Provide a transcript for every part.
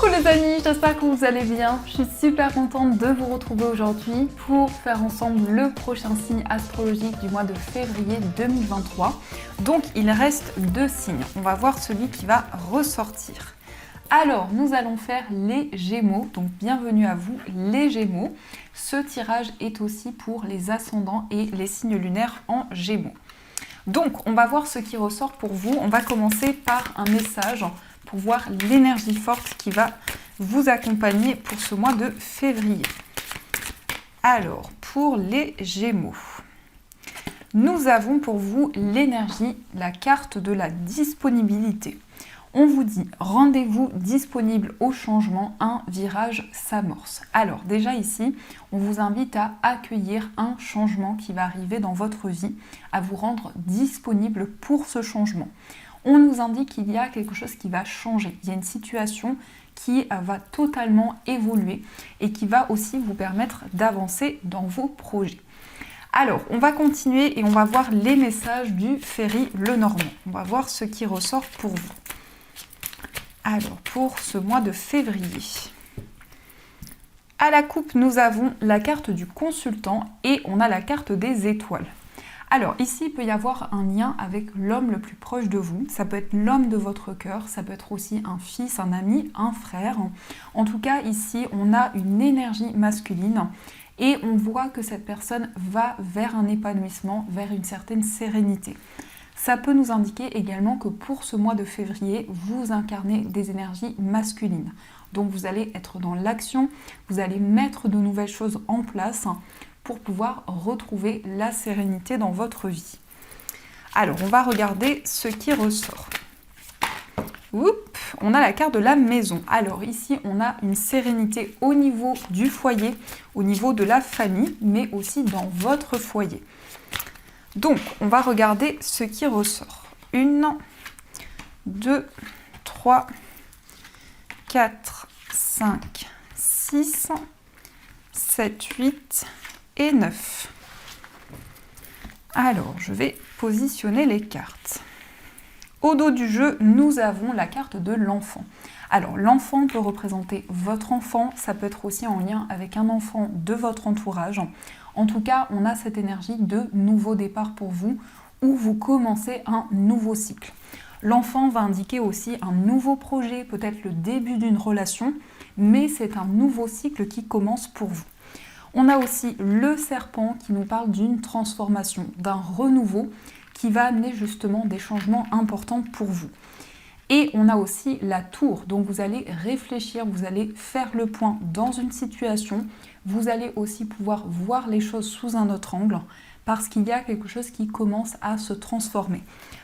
les amis, j'espère que vous allez bien. Je suis super contente de vous retrouver aujourd'hui pour faire ensemble le prochain signe astrologique du mois de février 2023. Donc il reste 2 signes. On va voir celui qui va ressortir. Alors nous allons faire les Gémeaux, donc bienvenue à vous les Gémeaux. Ce tirage est aussi pour les ascendants et les signes lunaires en Gémeaux. Donc on va voir ce qui ressort pour vous. On va commencer par un message pour voir l'énergie forte qui va vous accompagner pour ce mois de février. Alors, pour les Gémeaux, nous avons pour vous l'énergie, la carte de la disponibilité. On vous dit, rendez-vous disponible au changement, un virage s'amorce. Alors déjà ici, on vous invite à accueillir un changement qui va arriver dans votre vie, à vous rendre disponible pour ce changement. On nous indique qu'il y a quelque chose qui va changer. Il y a une situation qui va totalement évoluer et qui va aussi vous permettre d'avancer dans vos projets. Alors, on va continuer et on va voir les messages du Ferry Lenormand. On va voir ce qui ressort pour vous. Alors, pour ce mois de février, à la coupe, nous avons la carte du consultant et on a la carte des étoiles. Alors ici, il peut y avoir un lien avec l'homme le plus proche de vous. Ça peut être l'homme de votre cœur, ça peut être aussi un fils, un ami, un frère. En tout cas, ici, on a une énergie masculine et on voit que cette personne va vers un épanouissement, vers une certaine sérénité. Ça peut nous indiquer également que pour ce mois de février, vous incarnez des énergies masculines. Donc vous allez être dans l'action, vous allez mettre de nouvelles choses en place pour pouvoir retrouver la sérénité dans votre vie. Alors, on va regarder ce qui ressort. On a la carte de la maison. Alors ici, on a une sérénité au niveau du foyer, au niveau de la famille, mais aussi dans votre foyer. Donc, on va regarder ce qui ressort. 1, 2, 3, 4, 5, 6, 7, 8 et 9. Alors, je vais positionner les cartes. Au dos du jeu, nous avons la carte de l'enfant. Alors, l'enfant peut représenter votre enfant, ça peut être aussi en lien avec un enfant de votre entourage. En tout cas, on a cette énergie de nouveau départ pour vous, où vous commencez un nouveau cycle. L'enfant va indiquer aussi un nouveau projet, peut-être le début d'une relation, mais c'est un nouveau cycle qui commence pour vous. On a aussi le serpent qui nous parle d'une transformation, d'un renouveau qui va amener justement des changements importants pour vous. Et on a aussi la tour, donc vous allez réfléchir, vous allez faire le point dans une situation, vous allez aussi pouvoir voir les choses sous un autre angle parce qu'il y a quelque chose qui commence à se transformer.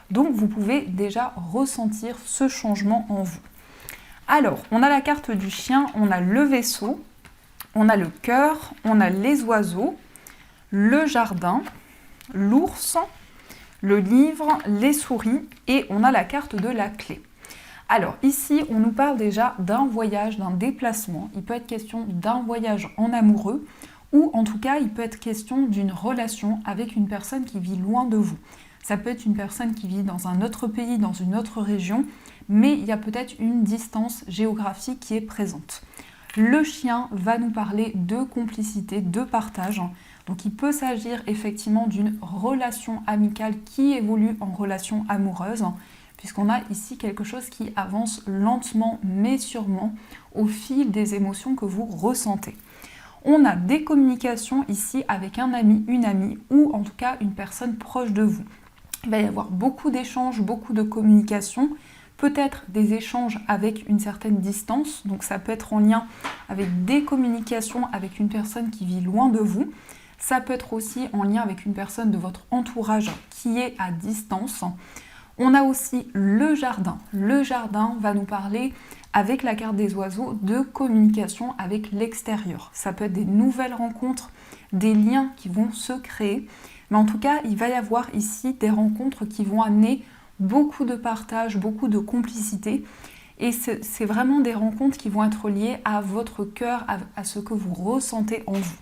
Donc vous pouvez déjà ressentir ce changement en vous. Alors, on a la carte du chien, on a le vaisseau, on a le cœur, on a les oiseaux, le jardin, l'ours, le livre, les souris et on a la carte de la clé. Alors ici, on nous parle déjà d'un voyage, d'un déplacement. Il peut être question d'un voyage en amoureux ou en tout cas, il peut être question d'une relation avec une personne qui vit loin de vous. Ça peut être une personne qui vit dans un autre pays, dans une autre région, mais il y a peut-être une distance géographique qui est présente. Le chien va nous parler de complicité, de partage. Donc il peut s'agir effectivement d'une relation amicale qui évolue en relation amoureuse, puisqu'on a ici quelque chose qui avance lentement mais sûrement au fil des émotions que vous ressentez. On a des communications ici avec un ami, une amie ou en tout cas une personne proche de vous. Il va y avoir beaucoup d'échanges, beaucoup de communication, peut-être des échanges avec une certaine distance, donc ça peut être en lien avec des communications avec une personne qui vit loin de vous. Ça peut être aussi en lien avec une personne de votre entourage qui est à distance. On a aussi le jardin. Le jardin va nous parler, avec la carte des oiseaux, de communication avec l'extérieur. Ça peut être des nouvelles rencontres, des liens qui vont se créer. Mais en tout cas, il va y avoir ici des rencontres qui vont amener beaucoup de partage, beaucoup de complicité. Et c'est vraiment des rencontres qui vont être liées à votre cœur, à ce que vous ressentez en vous.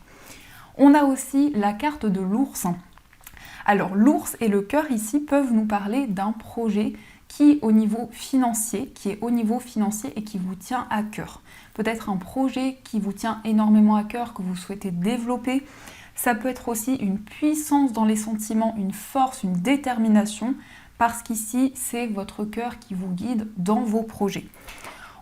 On a aussi la carte de l'ours. Alors l'ours et le cœur ici peuvent nous parler d'un projet qui est au niveau financier et qui vous tient à cœur. Peut-être un projet qui vous tient énormément à cœur, que vous souhaitez développer. Ça peut être aussi une puissance dans les sentiments, une force, une détermination, parce qu'ici, c'est votre cœur qui vous guide dans vos projets.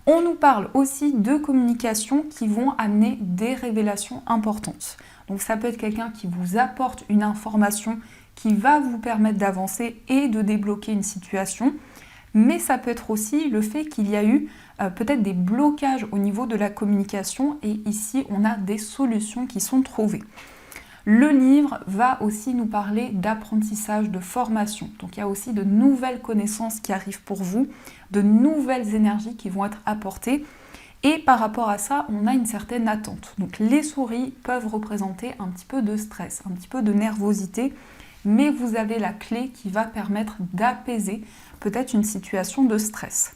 On nous parle aussi de communication qui vont amener des révélations importantes. Donc ça peut être quelqu'un qui vous apporte une information qui va vous permettre d'avancer et de débloquer une situation. Mais ça peut être aussi le fait qu'il y a eu peut-être des blocages au niveau de la communication et ici on a des solutions qui sont trouvées. Le livre va aussi nous parler d'apprentissage, de formation. Donc il y a aussi de nouvelles connaissances qui arrivent pour vous, de nouvelles énergies qui vont être apportées. Et par rapport à ça, on a une certaine attente. Donc les souris peuvent représenter un petit peu de stress, un petit peu de nervosité, mais vous avez la clé qui va permettre d'apaiser peut-être une situation de stress.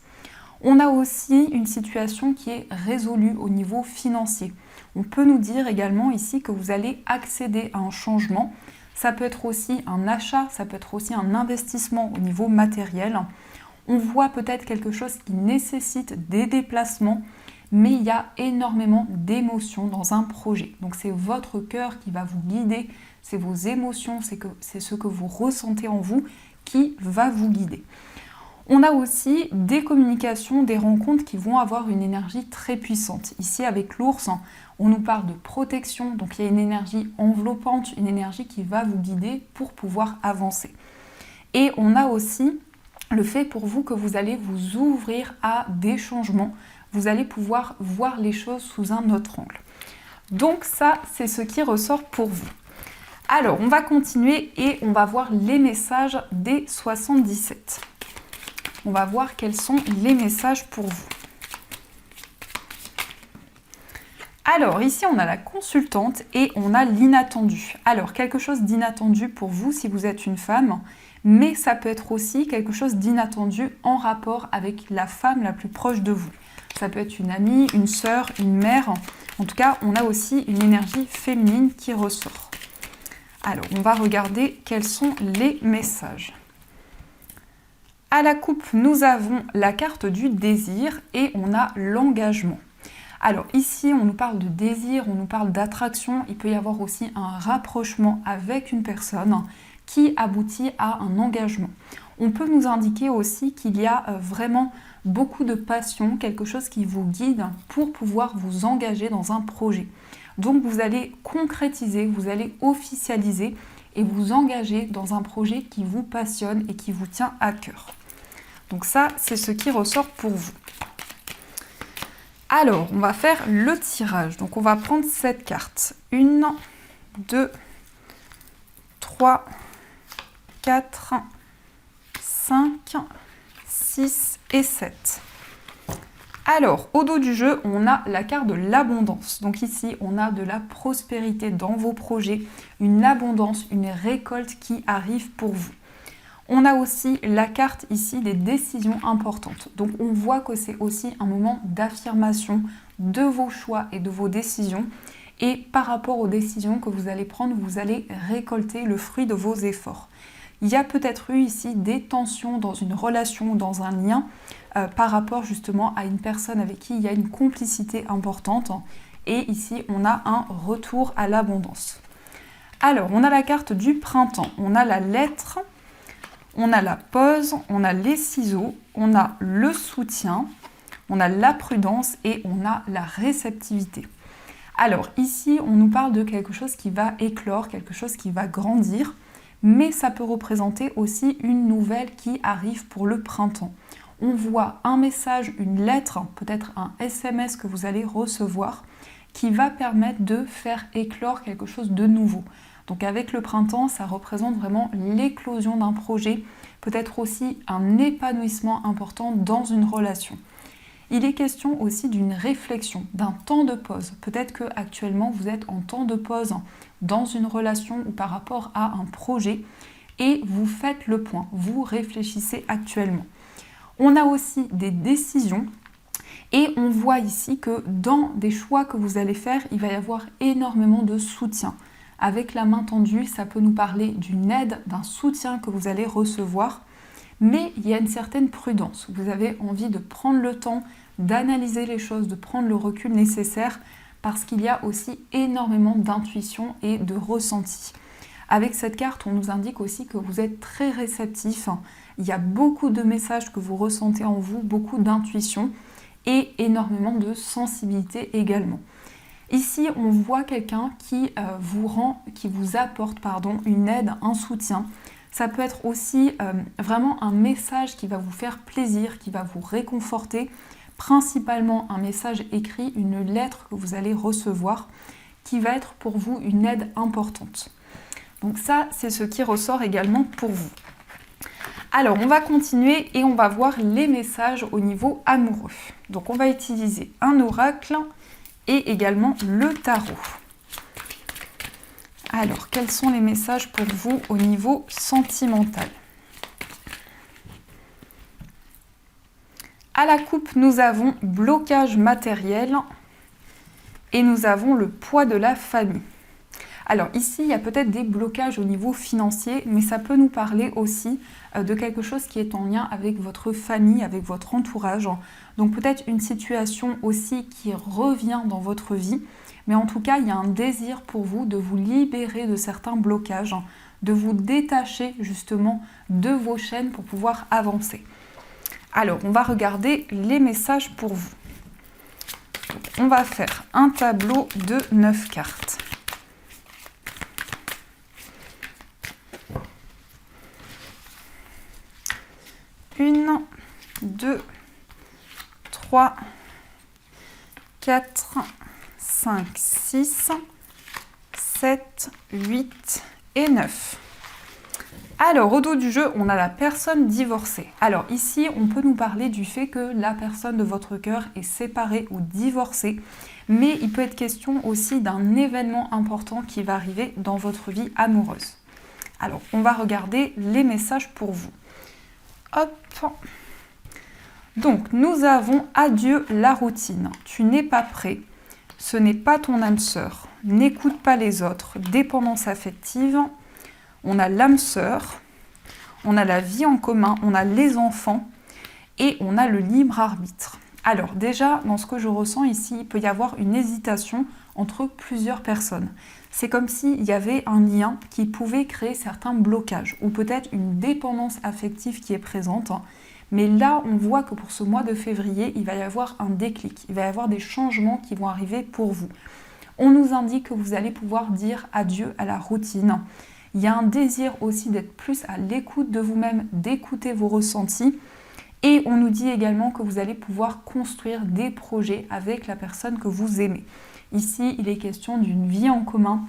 On a aussi une situation qui est résolue au niveau financier. On peut nous dire également ici que vous allez accéder à un changement. Ça peut être aussi un achat, ça peut être aussi un investissement au niveau matériel. On voit peut-être quelque chose qui nécessite des déplacements, mais il y a énormément d'émotions dans un projet. Donc c'est votre cœur qui va vous guider, c'est vos émotions, c'est ce que vous ressentez en vous qui va vous guider. On a aussi des communications, des rencontres qui vont avoir une énergie très puissante. Ici avec l'ours, on nous parle de protection, donc il y a une énergie enveloppante, une énergie qui va vous guider pour pouvoir avancer. Et on a aussi le fait pour vous que vous allez vous ouvrir à des changements, vous allez pouvoir voir les choses sous un autre angle. Donc ça, c'est ce qui ressort pour vous. Alors, on va continuer et on va voir les messages des 77. On va voir quels sont les messages pour vous. Alors, ici, on a la consultante et on a l'inattendu. Alors, quelque chose d'inattendu pour vous si vous êtes une femme, mais ça peut être aussi quelque chose d'inattendu en rapport avec la femme la plus proche de vous. Ça peut être une amie, une sœur, une mère. En tout cas, on a aussi une énergie féminine qui ressort. Alors, on va regarder quels sont les messages. À la coupe, nous avons la carte du désir et on a l'engagement. Alors ici, on nous parle de désir, on nous parle d'attraction. Il peut y avoir aussi un rapprochement avec une personne qui aboutit à un engagement. On peut nous indiquer aussi qu'il y a vraiment beaucoup de passion, quelque chose qui vous guide pour pouvoir vous engager dans un projet. Donc vous allez concrétiser, vous allez officialiser et vous engager dans un projet qui vous passionne et qui vous tient à cœur. Donc ça, c'est ce qui ressort pour vous. Alors, on va faire le tirage. Donc on va prendre cette carte. 1, 2, 3, 4, 5, 6 et 7. Alors, au dos du jeu, on a la carte de l'abondance. Donc ici, on a de la prospérité dans vos projets, une abondance, une récolte qui arrive pour vous. On a aussi la carte ici des décisions importantes. Donc on voit que c'est aussi un moment d'affirmation de vos choix et de vos décisions. Et par rapport aux décisions que vous allez prendre, vous allez récolter le fruit de vos efforts. Il y a peut-être eu ici des tensions dans une relation, dans un lien, par rapport justement à une personne avec qui il y a une complicité importante. Et ici, on a un retour à l'abondance. Alors, on a la carte du printemps, on a la lettre, on a la pause, on a les ciseaux, on a le soutien, on a la prudence et on a la réceptivité. Alors ici, on nous parle de quelque chose qui va éclore, quelque chose qui va grandir, mais ça peut représenter aussi une nouvelle qui arrive pour le printemps. On voit un message, une lettre, peut-être un SMS que vous allez recevoir qui va permettre de faire éclore quelque chose de nouveau. Donc avec le printemps, ça représente vraiment l'éclosion d'un projet, peut-être aussi un épanouissement important dans une relation. Il est question aussi d'une réflexion, d'un temps de pause. Peut-être qu'actuellement vous êtes en temps de pause dans une relation ou par rapport à un projet et vous faites le point, vous réfléchissez actuellement. On a aussi des décisions et on voit ici que dans des choix que vous allez faire, il va y avoir énormément de soutien. Avec la main tendue, ça peut nous parler d'une aide, d'un soutien que vous allez recevoir. mais il y a une certaine prudence. Vous avez envie de prendre le temps d'analyser les choses, de prendre le recul nécessaire, parce qu'il y a aussi énormément d'intuition et de ressenti. Avec cette carte, on nous indique aussi que vous êtes très réceptif. Il y a beaucoup de messages que vous ressentez en vous, beaucoup d'intuition et énormément de sensibilité également. Ici, on voit quelqu'un qui vous apporte une aide, un soutien. Ça peut être aussi vraiment un message qui va vous faire plaisir, qui va vous réconforter, principalement un message écrit, une lettre que vous allez recevoir, qui va être pour vous une aide importante. Donc ça, c'est ce qui ressort également pour vous. Alors, on va continuer et on va voir les messages au niveau amoureux. Donc, on va utiliser un oracle et également le tarot. Alors, quels sont les messages pour vous au niveau sentimental? À la coupe, nous avons blocage matériel et nous avons le poids de la famille. Alors ici, il y a peut-être des blocages au niveau financier, mais ça peut nous parler aussi de quelque chose qui est en lien avec votre famille, avec votre entourage. Donc peut-être une situation aussi qui revient dans votre vie, mais en tout cas, il y a un désir pour vous de vous libérer de certains blocages, de vous détacher justement de vos chaînes pour pouvoir avancer. Alors, on va regarder les messages pour vous. Donc, on va faire un tableau de 9 cartes. Une, 2, 3, 4, 5, 6, 7, 8 et 9. Alors, au dos du jeu, on a la personne divorcée. Alors ici, on peut nous parler du fait que la personne de votre cœur est séparée ou divorcée, mais il peut être question aussi d'un événement important qui va arriver dans votre vie amoureuse. Alors, on va regarder les messages pour vous. Hop. Donc, nous avons adieu la routine. Tu n'es pas prêt. Ce n'est pas ton âme sœur. N'écoute pas les autres. Dépendance affective. On a l'âme sœur. On a la vie en commun. On a les enfants. Et on a le libre arbitre. Alors, déjà, dans ce que je ressens ici, il peut y avoir une hésitation entre plusieurs personnes. C'est comme s'il y avait un lien qui pouvait créer certains blocages ou peut-être une dépendance affective qui est présente. Mais là, on voit que pour ce mois de février, il va y avoir un déclic, il va y avoir des changements qui vont arriver pour vous. On nous indique que vous allez pouvoir dire adieu à la routine. Il y a un désir aussi d'être plus à l'écoute de vous-même, d'écouter vos ressentis. Et on nous dit également que vous allez pouvoir construire des projets avec la personne que vous aimez. Ici, il est question d'une vie en commun.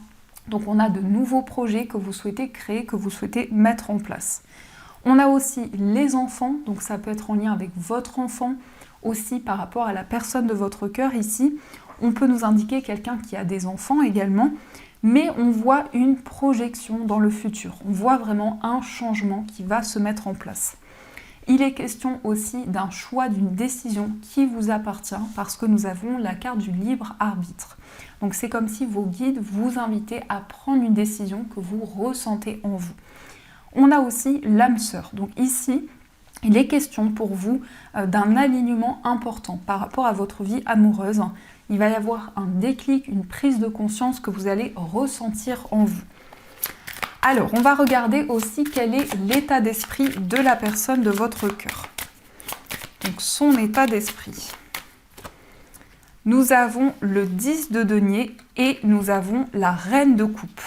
Donc on a de nouveaux projets que vous souhaitez créer, que vous souhaitez mettre en place. On a aussi les enfants, donc ça peut être en lien avec votre enfant, aussi par rapport à la personne de votre cœur ici. On peut nous indiquer quelqu'un qui a des enfants également, mais on voit une projection dans le futur. On voit vraiment un changement qui va se mettre en place. Il est question aussi d'un choix, d'une décision qui vous appartient parce que nous avons la carte du libre arbitre. Donc c'est comme si vos guides vous invitaient à prendre une décision que vous ressentez en vous. On a aussi l'âme sœur. Donc ici, il est question pour vous d'un alignement important par rapport à votre vie amoureuse. Il va y avoir un déclic, une prise de conscience que vous allez ressentir en vous. Alors, on va regarder aussi quel est l'état d'esprit de la personne de votre cœur. Donc, son état d'esprit. Nous avons le 10 de denier et nous avons la reine de coupe.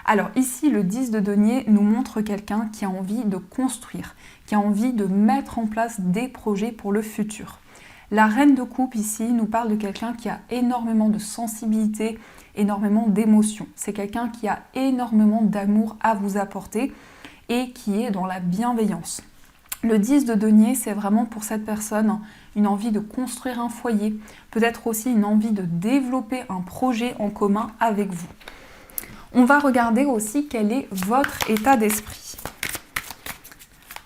Alors ici, le 10 de denier nous montre quelqu'un qui a envie de construire, qui a envie de mettre en place des projets pour le futur. La reine de coupe ici nous parle de quelqu'un qui a énormément de sensibilité, énormément d'émotions. C'est quelqu'un qui a énormément d'amour à vous apporter et qui est dans la bienveillance. Le 10 de denier, c'est vraiment pour cette personne une envie de construire un foyer, peut-être aussi une envie de développer un projet en commun avec vous. On va regarder aussi quel est votre état d'esprit.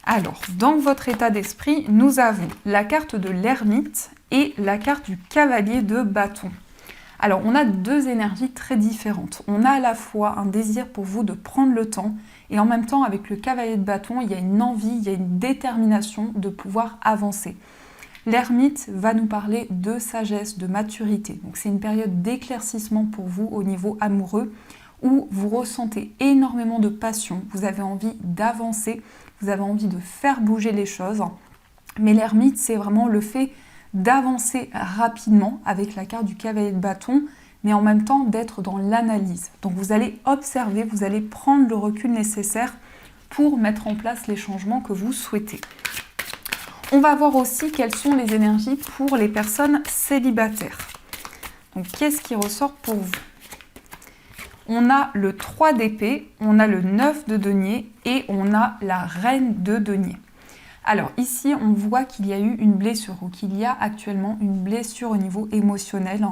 Alors, dans votre état d'esprit, nous avons la carte de l'ermite et la carte du cavalier de bâton. Alors, on a deux énergies très différentes. On a à la fois un désir pour vous de prendre le temps, et en même temps, avec le cavalier de bâton, il y a une envie, il y a une détermination de pouvoir avancer. L'ermite va nous parler de sagesse, de maturité. Donc, c'est une période d'éclaircissement pour vous au niveau amoureux, où vous ressentez énormément de passion, vous avez envie d'avancer, vous avez envie de faire bouger les choses. Mais l'ermite, c'est vraiment le fait d'avancer rapidement avec la carte du cavalier de bâton, mais en même temps d'être dans l'analyse. Donc vous allez observer, vous allez prendre le recul nécessaire pour mettre en place les changements que vous souhaitez. On va voir aussi quelles sont les énergies pour les personnes célibataires. Donc qu'est-ce qui ressort pour vous? On a le 3 d'épée, on a le 9 de denier et on a la reine de denier. Alors ici, on voit qu'il y a eu une blessure ou qu'il y a actuellement une blessure au niveau émotionnel.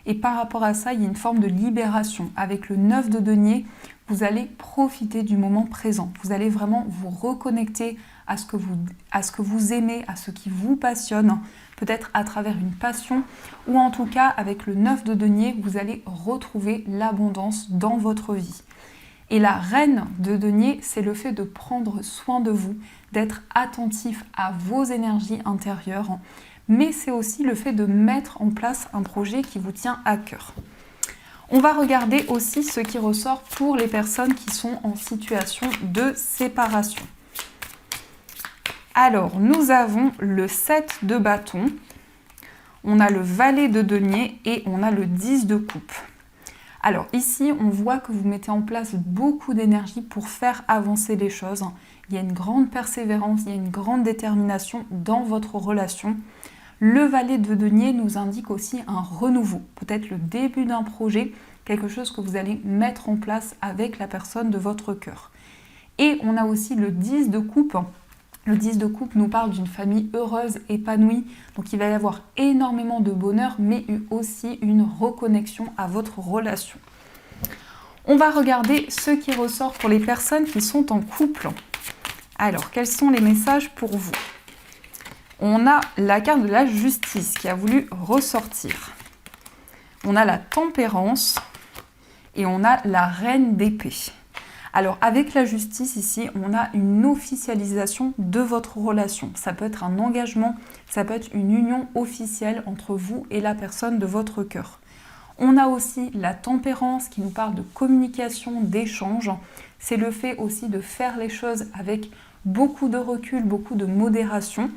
Et par rapport à ça, il y a une forme de libération. Avec le 9 de denier, vous allez profiter du moment présent. Vous allez vraiment vous reconnecter à ce que vous aimez, à ce qui vous passionne, peut-être à travers une passion, ou en tout cas, avec le 9 de denier, vous allez retrouver l'abondance dans votre vie. Et la reine de denier, c'est le fait de prendre soin de vous, d'être attentif à vos énergies intérieures, mais c'est aussi le fait de mettre en place un projet qui vous tient à cœur. On va regarder aussi ce qui ressort pour les personnes qui sont en situation de séparation. Alors, nous avons le 7 de bâton, on a le valet de denier et on a le 10 de coupe. Alors ici, on voit que vous mettez en place beaucoup d'énergie pour faire avancer les choses. Il y a une grande persévérance, il y a une grande détermination dans votre relation. Le valet de denier nous indique aussi un renouveau, peut-être le début d'un projet, quelque chose que vous allez mettre en place avec la personne de votre cœur. Et on a aussi le 10 de coupe. Le 10 de coupe nous parle d'une famille heureuse, épanouie, donc il va y avoir énormément de bonheur, mais aussi une reconnexion à votre relation. On va regarder ce qui ressort pour les personnes qui sont en couple. Alors, quels sont les messages pour vous? On a la carte de la justice qui a voulu ressortir. On a la tempérance et on a la reine d'épée. Alors avec la justice ici, on a une officialisation de votre relation. Ça peut être un engagement, ça peut être une union officielle entre vous et la personne de votre cœur. On a aussi la tempérance qui nous parle de communication, d'échange. C'est le fait aussi de faire les choses avec beaucoup de recul, beaucoup de modération.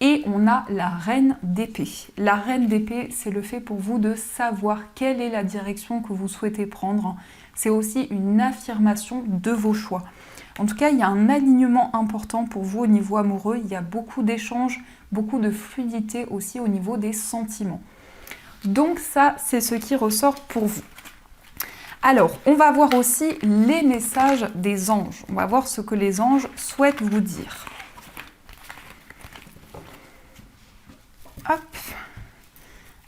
Et on a la reine d'épée. La reine d'épée, c'est le fait pour vous de savoir quelle est la direction que vous souhaitez prendre. C'est aussi une affirmation de vos choix. En tout cas, il y a un alignement important pour vous au niveau amoureux. Il y a beaucoup d'échanges, beaucoup de fluidité aussi au niveau des sentiments. Donc ça, c'est ce qui ressort pour vous. Alors, on va voir aussi les messages des anges. On va voir ce que les anges souhaitent vous dire. Hop.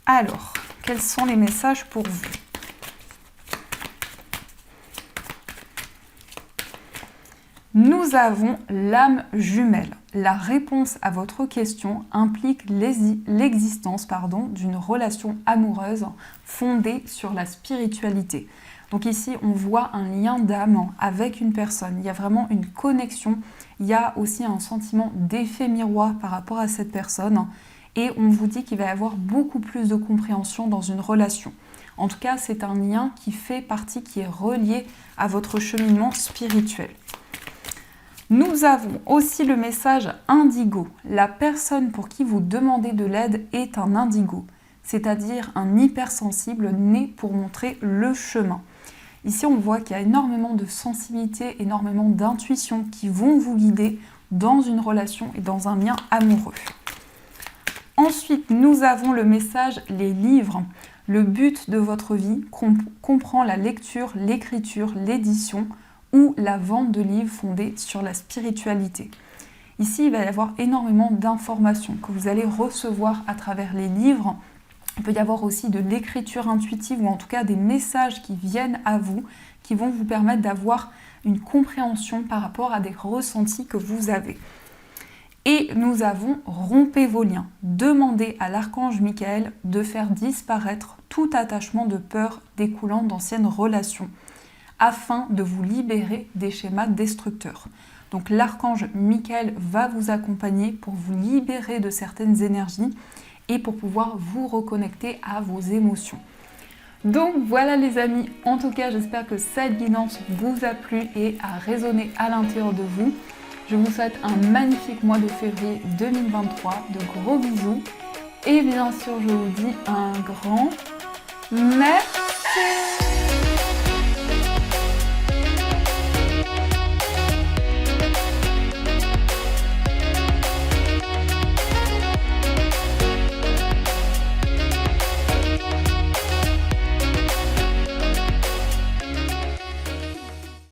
Alors, quels sont les messages pour vous? Nous avons l'âme jumelle. La réponse à votre question implique l'existence d'une relation amoureuse fondée sur la spiritualité. Donc ici, on voit un lien d'âme avec une personne. Il y a vraiment une connexion. Il y a aussi un sentiment d'effet miroir par rapport à cette personne. Et on vous dit qu'il va y avoir beaucoup plus de compréhension dans une relation. En tout cas, c'est un lien qui fait partie, qui est relié à votre cheminement spirituel. Nous avons aussi le message indigo. La personne pour qui vous demandez de l'aide est un indigo, c'est-à-dire un hypersensible né pour montrer le chemin. Ici, on voit qu'il y a énormément de sensibilité, énormément d'intuition qui vont vous guider dans une relation et dans un lien amoureux. Ensuite, nous avons le message les livres. Le but de votre vie comprend la lecture, l'écriture, l'édition, ou la vente de livres fondés sur la spiritualité. Ici, il va y avoir énormément d'informations que vous allez recevoir à travers les livres. Il peut y avoir aussi de l'écriture intuitive ou en tout cas des messages qui viennent à vous, qui vont vous permettre d'avoir une compréhension par rapport à des ressentis que vous avez. Et nous avons rompez vos liens. Demandez à l'archange Michael de faire disparaître tout attachement de peur découlant d'anciennes relations, afin de vous libérer des schémas destructeurs. Donc l'archange Michael va vous accompagner pour vous libérer de certaines énergies et pour pouvoir vous reconnecter à vos émotions. Donc voilà les amis, en tout cas j'espère que cette guidance vous a plu et a résonné à l'intérieur de vous. Je vous souhaite un magnifique mois de février 2023, de gros bisous et bien sûr je vous dis un grand merci.